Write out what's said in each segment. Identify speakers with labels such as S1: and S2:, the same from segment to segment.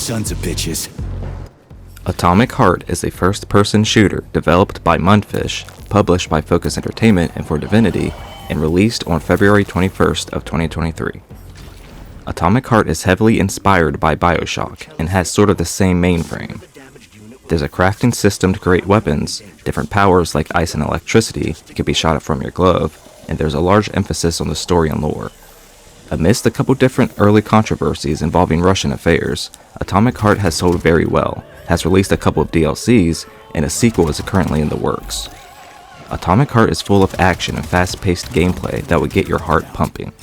S1: sons of bitches.
S2: Atomic Heart is a first-person shooter developed by Mundfish, published by Focus Entertainment and for Divinity, and released on February 21st of 2023. Atomic Heart is heavily inspired by BioShock and has sort of the same mainframe. There's a crafting system to create weapons, different powers like ice and electricity can be shot up from your glove, and there's a large emphasis on the story and lore. Amidst a couple different early controversies involving Russian affairs, Atomic Heart has sold very well, has released a couple of DLCs, and a sequel is currently in the works. Atomic Heart is full of action and fast-paced gameplay that would get your heart pumping.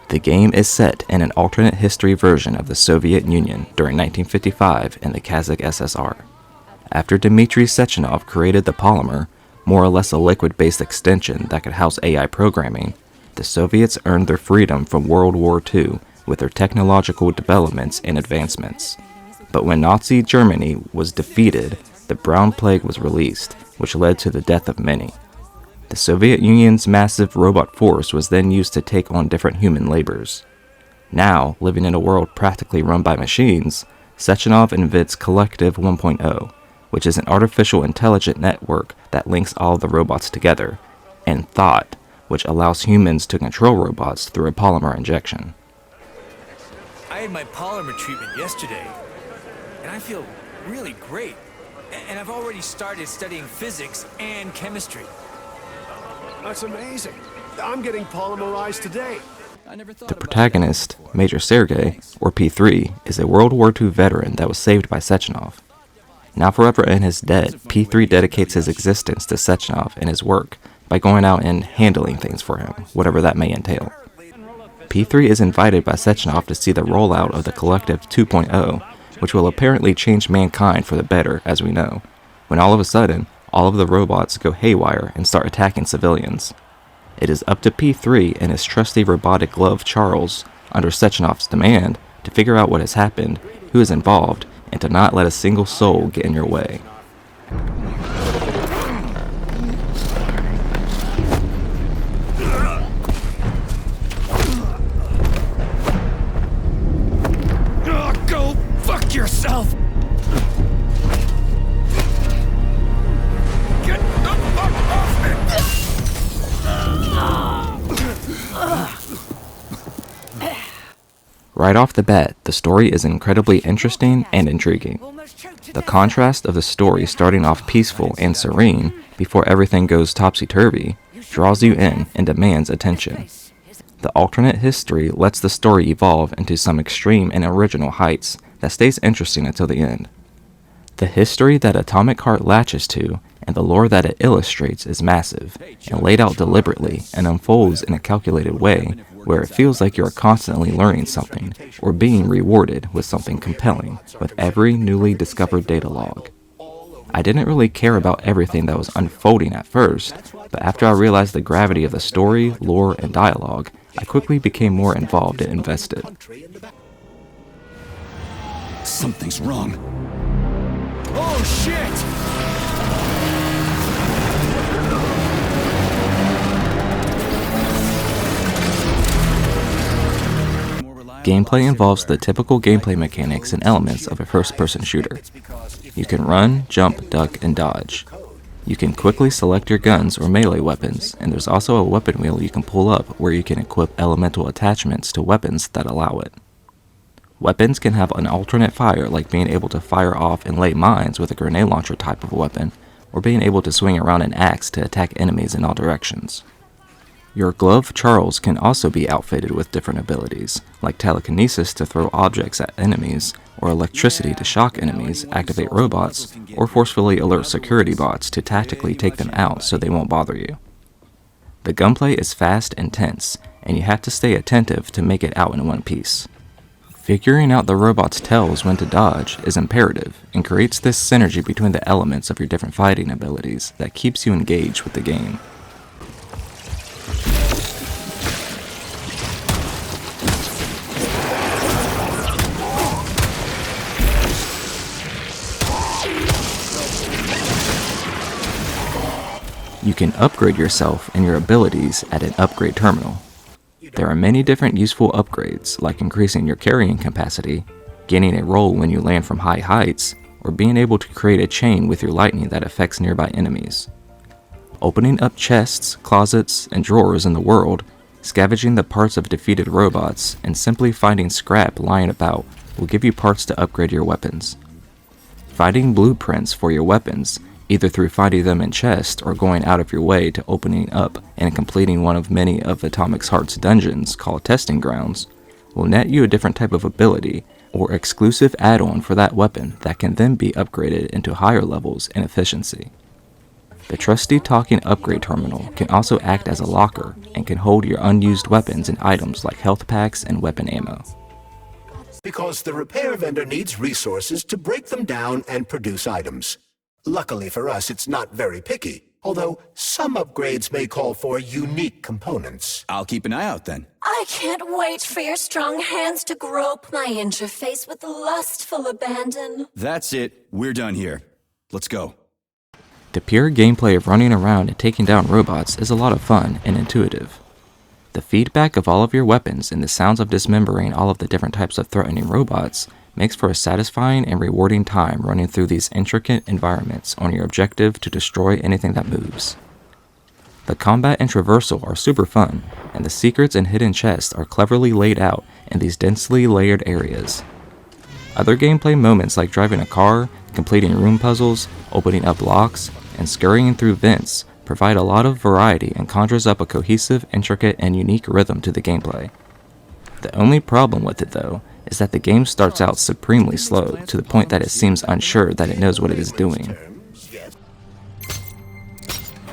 S2: The game is set in an alternate history version of the Soviet Union during 1955 in the Kazakh SSR. After Dmitry Sechenov created the polymer, more or less a liquid-based extension that could house AI programming, the Soviets earned their freedom from World War II with their technological developments and advancements. But when Nazi Germany was defeated, the Brown Plague was released, which led to the death of many. The Soviet Union's massive robot force was then used to take on different human labors. Now, living in a world practically run by machines, Sechenov invents Collective 1.0, which is an artificial intelligent network that links all of the robots together, and Thought, which allows humans to control robots through a polymer injection.
S3: I had my polymer treatment yesterday, and I feel really great. And I've already started studying physics and chemistry.
S4: That's amazing. I'm getting polymerized today.
S2: The protagonist, Major Sergei, or P3, is a World War II veteran that was saved by Sechenov. Now forever in his debt, P3 dedicates his existence to Sechenov and his work by going out and handling things for him, whatever that may entail. P3 is invited by Sechenov to see the rollout of the Collective 2.0, which will apparently change mankind for the better, as we know, when all of a sudden, all of the robots go haywire and start attacking civilians. It is up to P3 and his trusty robotic glove Charles, under Sechenov's demand, to figure out what has happened, who is involved, and to not let a single soul get in your way.
S3: Go fuck yourself! Get the fuck off me!
S2: Right off the bat, the story is incredibly interesting and intriguing. The contrast of the story starting off peaceful and serene before everything goes topsy-turvy draws you in and demands attention. The alternate history lets the story evolve into some extreme and original heights that stays interesting until the end. The history that Atomic Heart latches to and the lore that it illustrates is massive and laid out deliberately and unfolds in a calculated way where it feels like you are constantly learning something or being rewarded with something compelling with every newly discovered data log. I didn't really care about everything that was unfolding at first, but after I realized the gravity of the story, lore, and dialogue, I quickly became more involved and invested.
S1: Something's wrong.
S3: Oh shit!
S2: Gameplay involves the typical gameplay mechanics and elements of a first-person shooter. You can run, jump, duck, and dodge. You can quickly select your guns or melee weapons, and there's also a weapon wheel you can pull up where you can equip elemental attachments to weapons that allow it. Weapons can have an alternate fire, like being able to fire off and lay mines with a grenade launcher type of weapon, or being able to swing around an axe to attack enemies in all directions. Your glove Charles can also be outfitted with different abilities, like telekinesis to throw objects at enemies, or electricity to shock enemies, activate robots, or forcefully alert security bots to tactically take them out so they won't bother you. The gunplay is fast and tense, and you have to stay attentive to make it out in one piece. Figuring out the robot's tells when to dodge is imperative and creates this synergy between the elements of your different fighting abilities that keeps you engaged with the game. You can upgrade yourself and your abilities at an upgrade terminal. There are many different useful upgrades, like increasing your carrying capacity, gaining a roll when you land from high heights, or being able to create a chain with your lightning that affects nearby enemies. Opening up chests, closets, and drawers in the world, scavenging the parts of defeated robots, and simply finding scrap lying about will give you parts to upgrade your weapons. Finding blueprints for your weapons, either through finding them in chests or going out of your way to opening up and completing one of many of Atomic Heart's dungeons called Testing Grounds, will net you a different type of ability or exclusive add-on for that weapon that can then be upgraded into higher levels in efficiency. The trusty talking upgrade terminal can also act as a locker and can hold your unused weapons and items like health packs and weapon ammo.
S5: Because the repair vendor needs resources to break them down and produce items. Luckily for us, it's not very picky, although some upgrades may call for unique components.
S1: I'll keep an eye out then.
S6: I can't wait for your strong hands to grope my interface with lustful abandon.
S1: That's it. We're done here. Let's go.
S2: The pure gameplay of running around and taking down robots is a lot of fun and intuitive. The feedback of all of your weapons and the sounds of dismembering all of the different types of threatening robots makes for a satisfying and rewarding time running through these intricate environments on your objective to destroy anything that moves. The combat and traversal are super fun, and the secrets and hidden chests are cleverly laid out in these densely layered areas. Other gameplay moments like driving a car, completing room puzzles, opening up locks, and scurrying through vents provide a lot of variety and conjures up a cohesive, intricate, and unique rhythm to the gameplay. The only problem with it though is that the game starts out supremely slow to the point that it seems unsure that it knows what it is doing.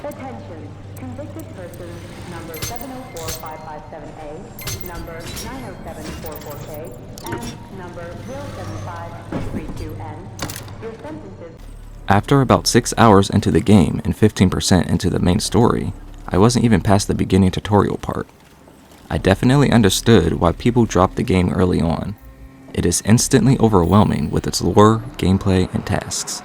S7: Attention. Convicted persons number 704557A, number 90744K, and number 075232N. Your sentences...
S2: After about 6 hours into the game and 15% into the main story, I wasn't even past the beginning tutorial part. I definitely understood why people dropped the game early on. It is instantly overwhelming with its lore, gameplay, and tasks.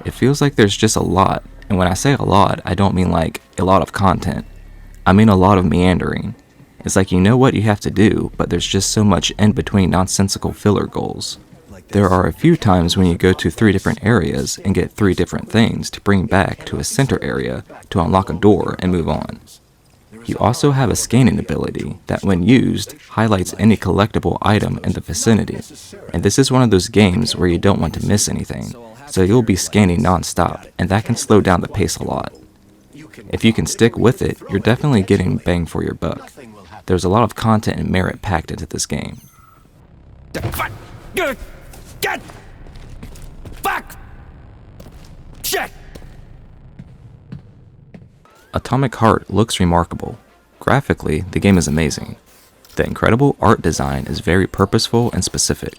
S2: It feels like there's just a lot, and when I say a lot, I don't mean like a lot of content. I mean a lot of meandering. It's like you know what you have to do, but there's just so much in between nonsensical filler goals. There are a few times when you go to 3 different areas and get 3 different things to bring back to a center area to unlock a door and move on. You also have a scanning ability that, when used, highlights any collectible item in the vicinity, and this is one of those games where you don't want to miss anything, so you'll be scanning non-stop, and that can slow down the pace a lot. If you can stick with it, you're definitely getting bang for your buck. There's a lot of content and merit packed into this game.
S3: Get! Fuck! Shit!
S2: Atomic Heart looks remarkable. Graphically, the game is amazing. The incredible art design is very purposeful and specific.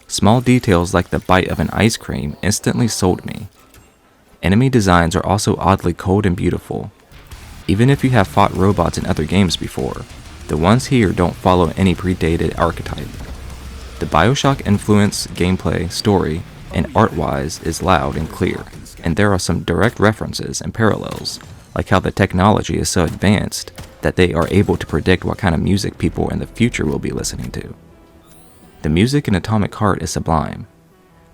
S2: Small details like the bite of an ice cream instantly sold me. Enemy designs are also oddly cold and beautiful. Even if you have fought robots in other games before, the ones here don't follow any predated archetype. The Bioshock influence, gameplay, story, and art-wise is loud and clear, and there are some direct references and parallels, like how the technology is so advanced that they are able to predict what kind of music people in the future will be listening to. The music in Atomic Heart is sublime.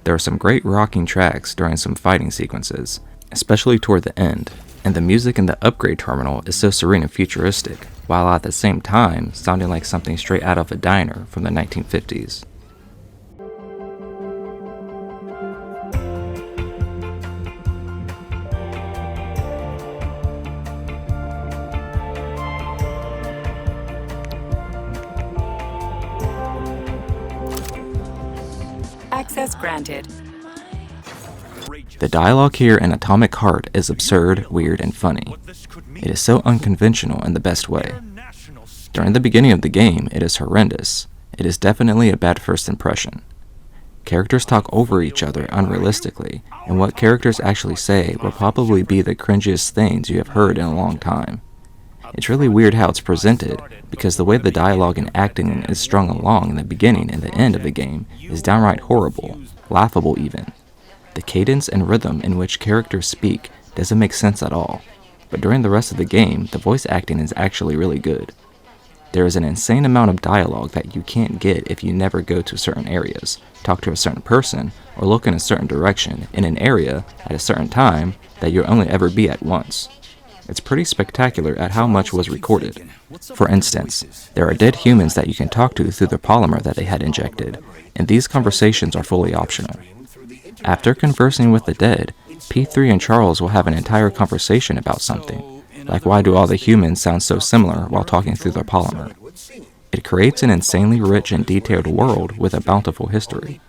S2: There are some great rocking tracks during some fighting sequences, especially toward the end, and the music in the upgrade terminal is so serene and futuristic, while at the same time sounding like something straight out of a diner from the 1950s.
S8: Access granted.
S2: The dialogue here in Atomic Heart is absurd, weird, and funny. It is so unconventional in the best way. During the beginning of the game, it is horrendous. It is definitely a bad first impression. Characters talk over each other unrealistically, and what characters actually say will probably be the cringiest things you have heard in a long time. It's really weird how it's presented, because the way the dialogue and acting is strung along in the beginning and the end of the game is downright horrible, laughable even. The cadence and rhythm in which characters speak doesn't make sense at all. but during the rest of the game, the voice acting is actually really good. There is an insane amount of dialogue that you can't get if you never go to certain areas, talk to a certain person, or look in a certain direction in an area at a certain time that you'll only ever be at once. It's pretty spectacular at how much was recorded. For instance, there are dead humans that you can talk to through the polymer that they had injected, and these conversations are fully optional. After conversing with the dead, P3 and Charles will have an entire conversation about something, like why do all the humans sound so similar while talking through their polymer. It creates an insanely rich and detailed world with a bountiful history.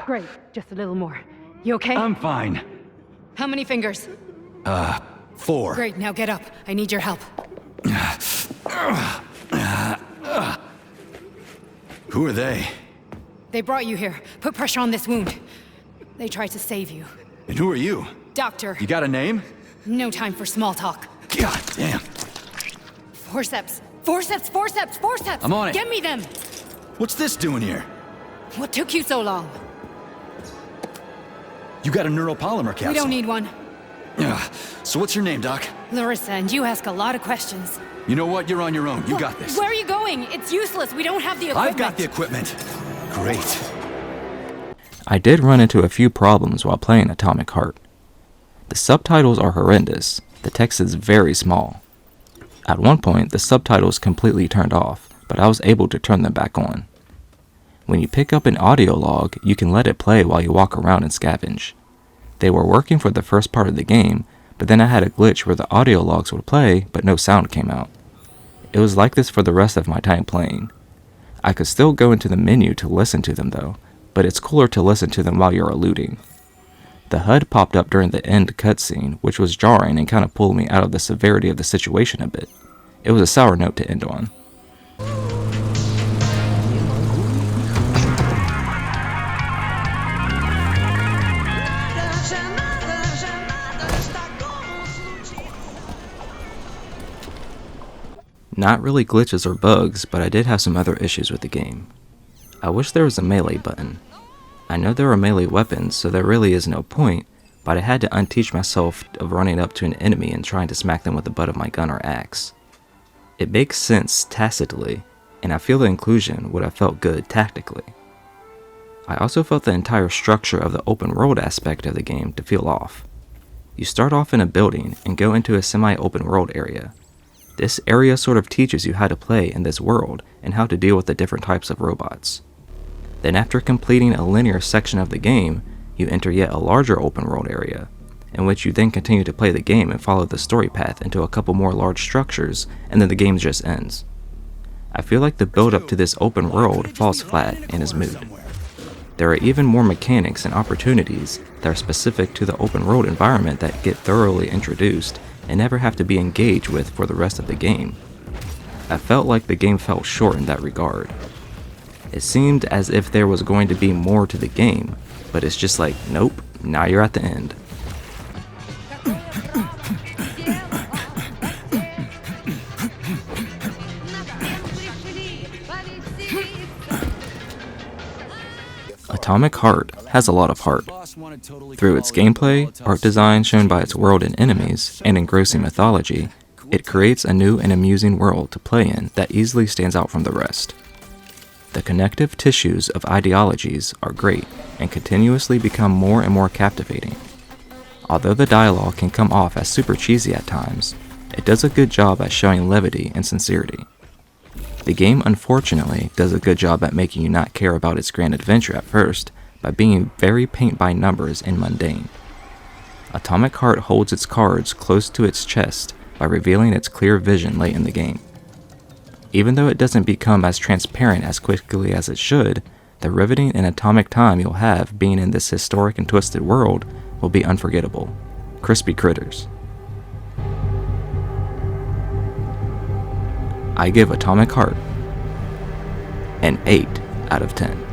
S7: Great, just a little more. You okay?
S1: I'm fine.
S8: How many fingers?
S1: 4.
S8: Great, now get up. I need your help.
S1: Who are they?
S8: They brought you here. Put pressure on this wound. They tried to save you.
S1: And who are you?
S8: Doctor,
S1: You got a name?
S8: no time for small talk.
S1: God damn.
S8: Forceps! Forceps! Forceps! Forceps!
S1: I'm on it.
S8: Get me them!
S1: What's this doing here?
S8: What took you so long?
S1: You got a neuropolymer capsule.
S8: We don't need one.
S1: Ugh. So what's your name, Doc?
S8: Larissa, and you ask a lot of questions.
S1: You know what? You're on your own. You got this.
S8: Where are you going? It's useless. We don't have the equipment.
S1: I've got the equipment. Great.
S2: I did run into a few problems while playing Atomic Heart. The subtitles are horrendous. The text is very small. At one point, the subtitles completely turned off, but I was able to turn them back on. When you pick up an audio log, you can let it play while you walk around and scavenge. They were working for the first part of the game, but then I had a glitch where the audio logs would play, but no sound came out. It was like this for the rest of my time playing. I could still go into the menu to listen to them though, but it's cooler to listen to them while you're eluding. The HUD popped up during the end cutscene, which was jarring and kind of pulled me out of the severity of the situation a bit. It was a sour note to end on. Not really glitches or bugs, but I did have some other issues with the game. I wish there was a melee button. I know there are melee weapons, so there really is no point, but I had to unteach myself of running up to an enemy and trying to smack them with the butt of my gun or axe. It makes sense tacitly, and I feel the inclusion would have felt good tactically. I also felt the entire structure of the open world aspect of the game to feel off. You start off in a building and go into a semi-open world area. This area sort of teaches you how to play in this world and how to deal with the different types of robots. Then after completing a linear section of the game, you enter yet a larger open world area, in which you then continue to play the game and follow the story path into a couple more large structures, and then the game just ends. I feel like the build up to this open world falls flat and is moot. There are even more mechanics and opportunities that are specific to the open world environment that get thoroughly introduced and never have to be engaged with for the rest of the game. I felt like the game fell short in that regard. It seemed as if there was going to be more to the game, but it's just like, nope, now you're at the end. Atomic Heart has a lot of heart. Through its gameplay, art design shown by its world and enemies, and engrossing mythology, it creates a new and amusing world to play in that easily stands out from the rest. The connective tissues of ideologies are great and continuously become more and more captivating. Although the dialogue can come off as super cheesy at times, it does a good job at showing levity and sincerity. The game unfortunately does a good job at making you not care about its grand adventure at first by being very paint by numbers and mundane. Atomic Heart holds its cards close to its chest by revealing its clear vision late in the game. Even though it doesn't become as transparent as quickly as it should, the riveting and atomic time you'll have being in this historic and twisted world will be unforgettable. Crispy critters. I give Atomic Heart an 8 out of 10.